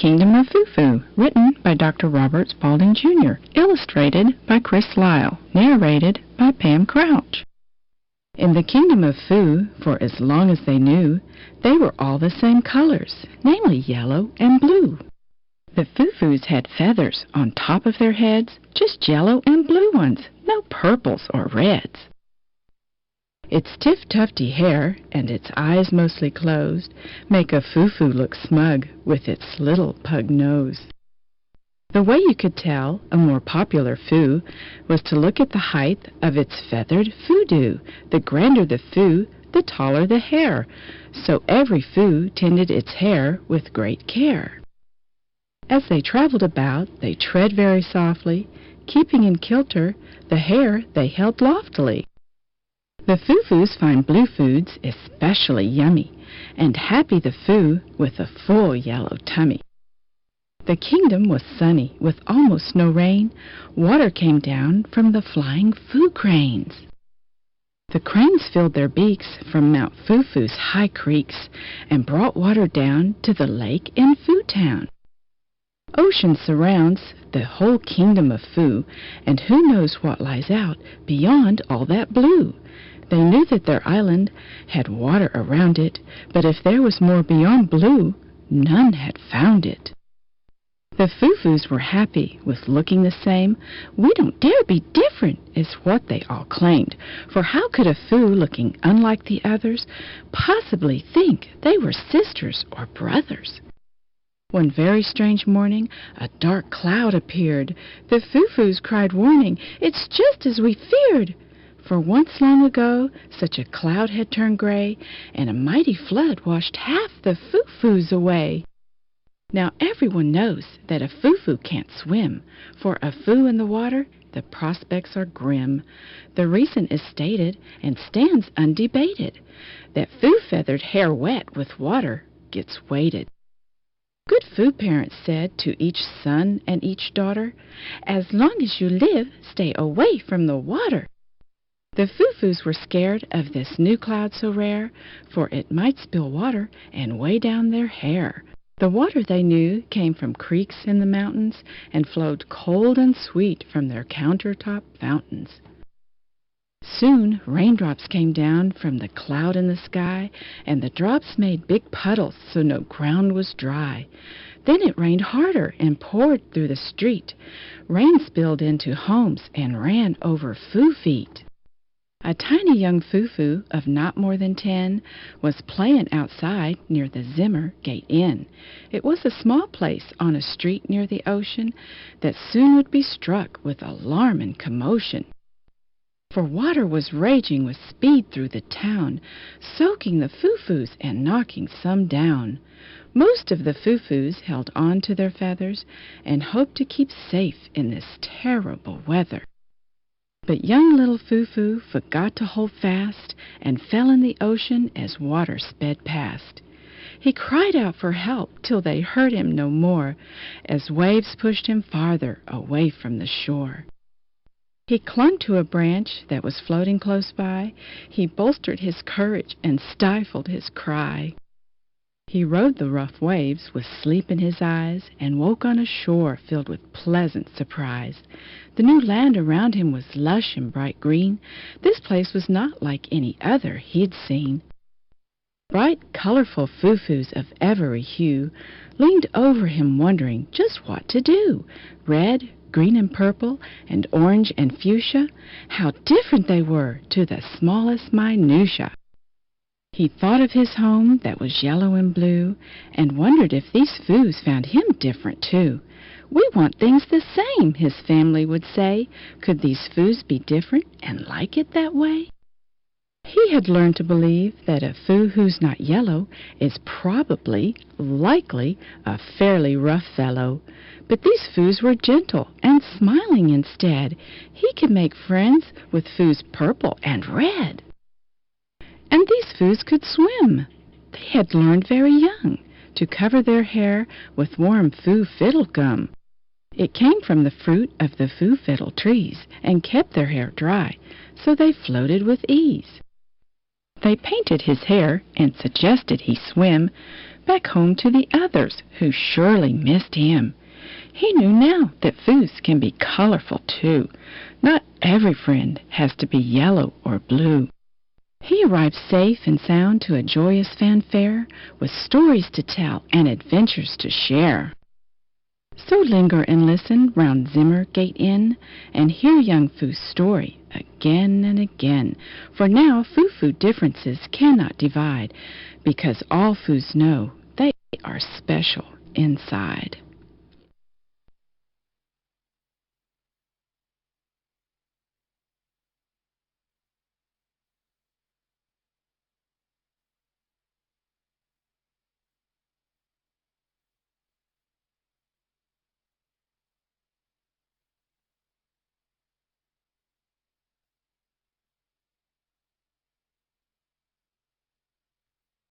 Kingdom of Foo-Foo, written by Dr. Robert Spalding, Jr., illustrated by Chris Lyle, narrated by Pam Crouch. In the Kingdom of Foo, for as long as they knew, they were all the same colors, namely yellow and blue. The Foo-Foos had feathers on top of their heads, just yellow and blue ones, no purples or reds. Its stiff tufty hair and its eyes mostly closed make a Foo-Foo look smug with its little pug nose. The way you could tell a more popular Foo was to look at the height of its feathered Foo-Doo. The grander the Foo, the taller the hair, so every Foo tended its hair with great care. As they traveled about, they tread very softly, keeping in kilter the hair they held loftily. The Foo-Foos find blue foods especially yummy, and happy the Foo with a full yellow tummy. The kingdom was sunny with almost no rain. Water came down from the flying Foo cranes. The cranes filled their beaks from Mount Foo-Foo's high creeks and brought water down to the lake in Foo Town. Ocean surrounds the whole kingdom of Foo, and who knows what lies out beyond all that blue. They knew that their island had water around it, but if there was more beyond blue, none had found it. The Foo-Foos were happy with looking the same. "We don't dare be different," is what they all claimed, for how could a Foo looking unlike the others possibly think they were sisters or brothers? One very strange morning, a dark cloud appeared. The Foo-Foos cried warning, "It's just as we feared!" For once long ago, such a cloud had turned gray, and a mighty flood washed half the Foo-Foos away. Now everyone knows that a Foo-Foo can't swim. For a Foo in the water, the prospects are grim. The reason is stated and stands undebated, that Foo-feathered hair wet with water gets weighted. Good Foo parents said to each son and each daughter, "As long as you live, stay away from the water." The Foo-Foos were scared of this new cloud so rare, for it might spill water and weigh down their hair. The water, they knew, came from creeks in the mountains and flowed cold and sweet from their countertop fountains. Soon raindrops came down from the cloud in the sky, and the drops made big puddles so no ground was dry. Then it rained harder and poured through the street. Rain spilled into homes and ran over Foo feet. A tiny young Foo-Foo of not more than 10 was playing outside near the Zimmer Gate Inn. It was a small place on a street near the ocean that soon would be struck with alarm and commotion. For water was raging with speed through the town, soaking the Foo-Foos and knocking some down. Most of the Foo-Foos held on to their feathers and hoped to keep safe in this terrible weather. But young little Foo-Foo forgot to hold fast and fell in the ocean as water sped past. He cried out for help till they heard him no more, as waves pushed him farther away from the shore. He clung to a branch that was floating close by. He bolstered his courage and stifled his cry. He rode the rough waves with sleep in his eyes and woke on a shore filled with pleasant surprise. The new land around him was lush and bright green. This place was not like any other he'd seen. Bright, colorful Foo-Foos of every hue leaned over him wondering just what to do. Red, green and purple, and orange and fuchsia, how different they were to the smallest minutia. He thought of his home that was yellow and blue, and wondered if these Foos found him different too. "We want things the same," his family would say. Could these Foos be different and like it that way? He had learned to believe that a Foo who's not yellow is probably, likely, a fairly rough fellow. But these Foos were gentle and smiling instead. He could make friends with Foos purple and red. And these Foos could swim. They had learned very young to cover their hair with warm Foo fiddle gum. It came from the fruit of the Foo fiddle trees and kept their hair dry, so they floated with ease. They painted his hair and suggested he swim back home to the others who surely missed him. He knew now that Foos can be colorful too. Not every friend has to be yellow or blue. He arrived safe and sound to a joyous fanfare, with stories to tell and adventures to share. So linger and listen round Zimmer Gate Inn, and hear young Foo's story again and again. For now Foo differences cannot divide, because all Foos know they are special inside.